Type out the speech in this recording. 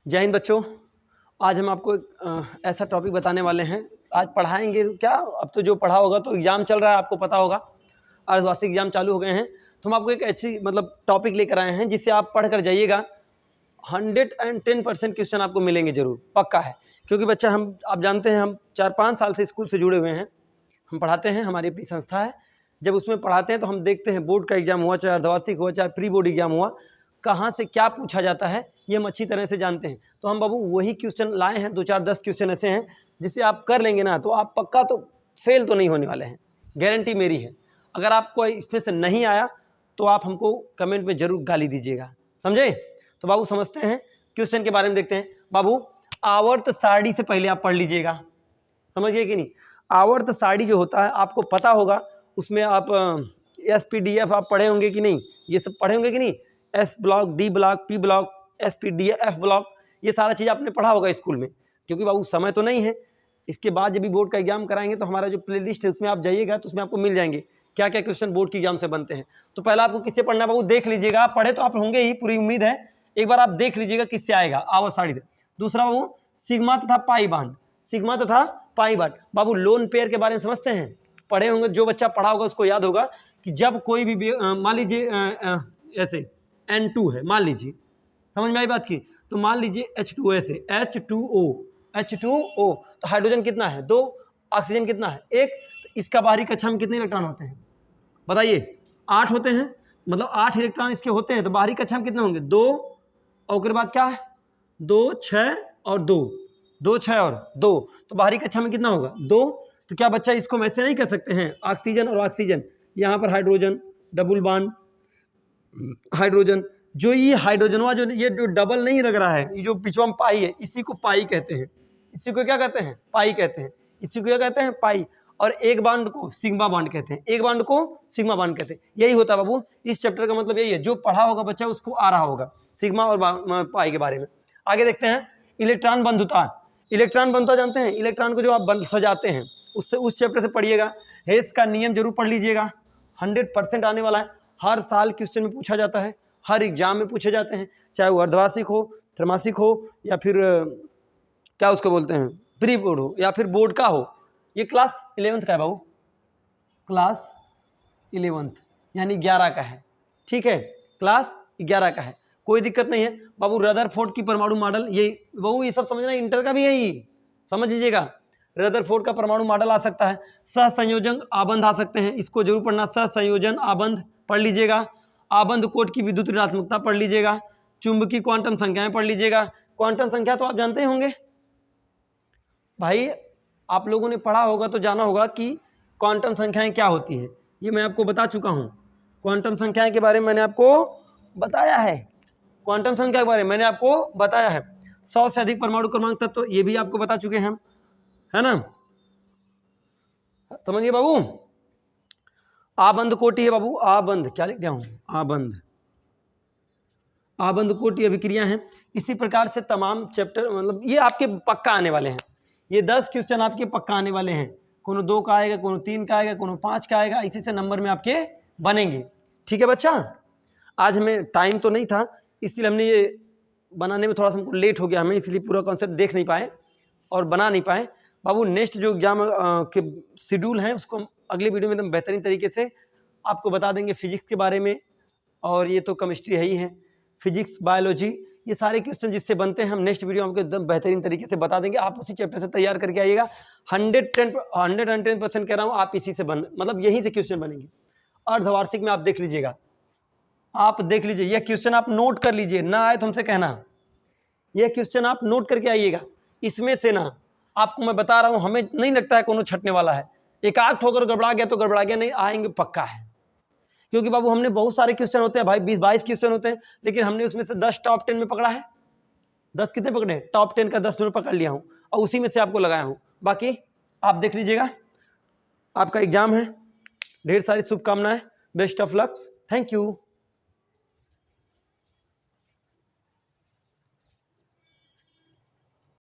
जय हिंद बच्चों। आज हम आपको एक ऐसा टॉपिक बताने वाले हैं। आज पढ़ाएंगे क्या, अब तो जो पढ़ा होगा तो एग्ज़ाम चल रहा है, आपको पता होगा अर्धवार्षिक एग्जाम चालू हो गए हैं। तो हम आपको एक ऐसी टॉपिक लेकर आए हैं जिससे आप पढ़ कर जाइएगा। 110% क्वेश्चन आपको मिलेंगे जरूर, पक्का है। क्योंकि बच्चा आप जानते हैं हम 4-5 साल से स्कूल से जुड़े हुए हैं, हम पढ़ाते हैं, हमारी अपनी संस्था है। जब उसमें पढ़ाते हैं तो हम देखते हैं बोर्ड का एग्जाम हुआ, चाहे अर्धवार्षिक हुआ, चाहे प्री बोर्ड एग्जाम हुआ, कहाँ से क्या पूछा जाता है ये हम अच्छी तरह से जानते हैं। तो हम बाबू वही क्वेश्चन लाए हैं, 2-4-10 क्वेश्चन ऐसे हैं जिसे आप कर लेंगे ना तो आप पक्का तो फेल तो नहीं होने वाले हैं, गारंटी मेरी है। अगर आपको इसमें से नहीं आया तो आप हमको कमेंट में जरूर गाली दीजिएगा, समझे। तो बाबू समझते हैं क्वेश्चन के बारे में, देखते हैं। बाबू आवर्त सारणी से पहले आप पढ़ लीजिएगा, समझिए कि नहीं। आवर्त सारणी जो होता है आपको पता होगा, उसमें आप SPDF आप पढ़े होंगे कि नहीं, ये सब पढ़े होंगे कि नहीं। S block, D block, P block, SPDF, F block, ये सारा चीज़ आपने पढ़ा होगा स्कूल में। क्योंकि बाबू समय तो नहीं है, इसके बाद जब भी बोर्ड का एग्जाम कराएंगे तो हमारा जो प्लेलिस्ट है उसमें आप जाइएगा तो उसमें आपको मिल जाएंगे क्या क्या क्वेश्चन बोर्ड के एग्जाम से बनते हैं। तो पहला आपको किससे पढ़ना है बाबू, देख लीजिएगा। आप पढ़े तो आप होंगे ही, पूरी उम्मीद है। एक बार आप देख लीजिएगा किससे आएगा, आवर्त सारणी से। दूसरा बाबू सिग्मा तथा पाई बांड, सिग्मा तथा पाई बांड। बाबू लोन पेयर के बारे में समझते हैं, पढ़े होंगे। जो बच्चा पढ़ा होगा उसको याद होगा कि जब कोई भी मान लीजिए ऐसे N2 है, मान लीजिए, समझ में आई बात की। तो मान लीजिए H2O, ऐसे H2O, तो हाइड्रोजन कितना है 2, ऑक्सीजन कितना है 1। तो इसका बाहरी कक्षा में कितने इलेक्ट्रॉन होते हैं बताइए, 8 होते हैं। मतलब 8 इलेक्ट्रॉन इसके होते हैं, तो बाहरी कक्षा में कितने होंगे 2, और उसके बाद क्या है 2, 6 और 2, 2, 6 और 2, तो बाहरी कक्षा में कितना होगा 2। तो क्या बच्चा इसको वैसे नहीं कर सकते हैं, ऑक्सीजन और ऑक्सीजन, यहाँ पर हाइड्रोजन, डबल बॉन्ड हाइड्रोजन। जो ये हाइड्रोजनवा जो ये जो डबल नहीं लग रहा है, ये जो पिछवा में पाई है, इसी को पाई कहते हैं। इसी को क्या कहते हैं, पाई कहते हैं। इसी को क्या कहते हैं, पाई। और एक बॉन्ड को सिग्मा बॉन्ड कहते हैं, एक बॉन्ड को सिग्मा बॉन्ड कहते हैं। यही होता है बाबू, इस चैप्टर का मतलब यही है। जो पढ़ा होगा बच्चा उसको आ रहा होगा सिग्मा और पाई के बारे में। आगे देखते हैं इलेक्ट्रॉन बंधुता। इलेक्ट्रॉन बंधुता जानते हैं, इलेक्ट्रॉन को जो आप सजाते हैं उससे, उस चैप्टर से पढ़िएगा। हेस का नियम जरूर पढ़ लीजिएगा, 100% आने वाला है। हर साल क्वेश्चन में पूछा जाता है, हर एग्जाम में पूछे जाते हैं, चाहे वो अर्धवार्षिक हो, त्रैमासिक हो, या फिर क्या उसको बोलते हैं प्री बोर्ड हो, या फिर बोर्ड का हो। ये क्लास 11th का है बाबू, क्लास 11th यानी 11 का है, ठीक है, क्लास 11 का है, कोई दिक्कत नहीं है बाबू। रदरफोर्ड की परमाणु मॉडल, ये बाबू ये सब समझना, इंटर का भी है, ये समझ लीजिएगा। रदरफोर्ड का परमाणु मॉडल आ सकता है, सहसंयोजन आबंध आ सकते हैं, इसको जरूर पढ़ना। सहसंयोजन आबंध पढ़ लीजिएगा। आबंध कोट की विद्युत ऋणात्मकता पढ़ लीजिएगा। चुंबकीय क्वांटम संख्याएं पढ़ लीजिएगा। क्वांटम संख्या तो आप जानते ही होंगे भाई, आप लोगों ने पढ़ा होगा तो जाना होगा कि क्वांटम संख्याएं क्या होती है। ये मैं आपको बता चुका हूं, क्वांटम संख्याएं के बारे में मैंने आपको बताया है। क्वांटम संख्या के बारे में मैंने आपको बताया है। 100 से अधिक परमाणु क्रमांक तत्व, ये भी आपको बता चुके हैं हम, है ना। समझिए बाबू, आबंध कोटि है बाबू, आबंध क्या लिख दिया हूं, आबंध, आबंध कोटि अभिक्रिया है। इसी प्रकार से तमाम चैप्टर, मतलब ये आपके पक्का आने वाले हैं। ये 10 क्वेश्चन आपके पक्का आने वाले हैं। कोनो 2 का आएगा, कोनो 3 का आएगा, कोनो 5 का आएगा, इसी से नंबर में आपके बनेंगे, ठीक है बच्चा। आज हमें टाइम तो नहीं था, इसलिए हमने ये बनाने में थोड़ा सा हमको लेट हो गया, हमें इसलिए पूरा कॉन्सेप्ट देख नहीं पाए और बना नहीं पाए। बाबू नेक्स्ट जो एग्जाम के शेड्यूल हैं उसको अगले वीडियो में एकदम बेहतरीन तरीके से आपको बता देंगे, फिजिक्स के बारे में, और ये तो केमिस्ट्री है ही है, फिजिक्स, बायोलॉजी, ये सारे क्वेश्चन जिससे बनते हैं हम नेक्स्ट वीडियो में आपको एकदम बेहतरीन तरीके से बता देंगे। आप उसी चैप्टर से तैयार करके आइएगा। 110% कह रहा हूँ, आप इसी से मतलब यहीं से क्वेश्चन बनेंगे। अर्धवार्षिक में आप देख लीजिएगा, आप देख लीजिए, यह क्वेश्चन आप नोट कर लीजिए, ना आए तो हमसे कहना, यह क्वेश्चन आप नोट करके आइएगा। इसमें से ना आपको मैं बता रहा हूँ, हमें नहीं लगता है कोनो छटने वाला है। एक आध ठोकर गड़बड़ा गया तो गड़बड़ा गया, नहीं आएंगे पक्का है। क्योंकि बाबू हमने बहुत सारे क्वेश्चन होते हैं भाई, 20-22 क्वेश्चन होते हैं, लेकिन हमने उसमें से 10 टॉप 10 में पकड़ा है। 10 कितने पकड़े, टॉप 10 का 10 में पकड़ लिया हूँ, और उसी में से आपको लगाया हूँ। बाकी आप देख लीजिएगा, आपका एग्जाम है, ढेर सारी शुभकामनाएं, best of lux, thank you.